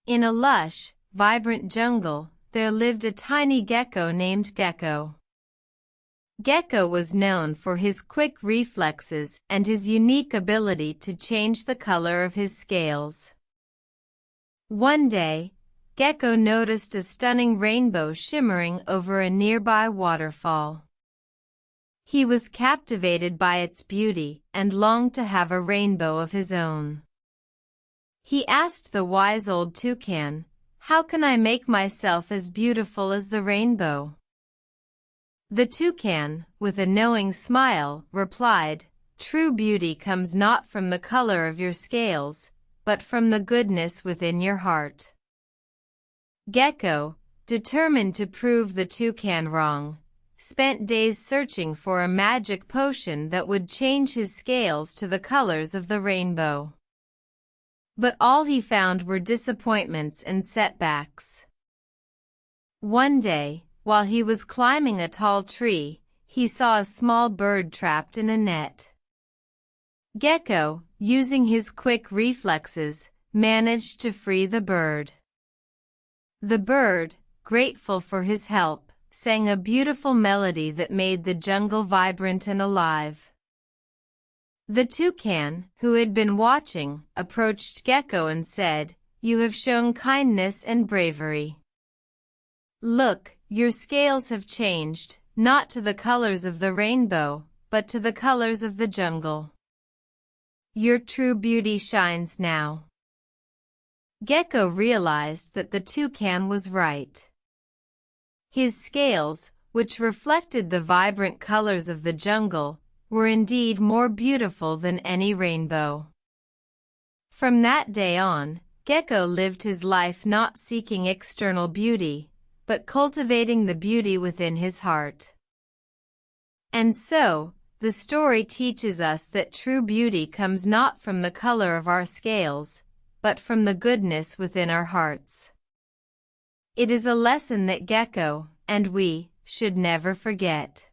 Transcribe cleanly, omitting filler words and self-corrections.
In a lush, vibrant jungle, there lived a tiny gecko named Gecko. Gecko was known for his quick reflexes and his unique ability to change the color of his scales. One day, Gecko noticed a stunning rainbow shimmering over a nearby waterfall. He was captivated by its beauty and longed to have a rainbow of his own. He asked the wise old toucan, "How can I make myself as beautiful as the rainbow?" The toucan, with a knowing smile, replied, "True beauty comes not from the color of your scales, but from the goodness within your heart." Gecko, determined to prove the toucan wrong, spent days searching for a magic potion that would change his scales to the colors of the rainbow. But all he found were disappointments and setbacks. One day, while he was climbing a tall tree, he saw a small bird trapped in a net. Gecko, using his quick reflexes, managed to free the bird. The bird, grateful for his help, sang a beautiful melody that made the jungle vibrant and alive. The toucan, who had been watching, approached Gecko and said, "You have shown kindness and bravery. Look, your scales have changed, not to the colors of the rainbow, but to the colors of the jungle. Your true beauty shines now." Gecko realized that the toucan was right. His scales, which reflected the vibrant colors of the jungle, were indeed more beautiful than any rainbow. From that day on, Gecko lived his life not seeking external beauty, but cultivating the beauty within his heart. And so, the story teaches us that true beauty comes not from the color of our scales, but from the goodness within our hearts. It is a lesson that Gecko, and we, should never forget.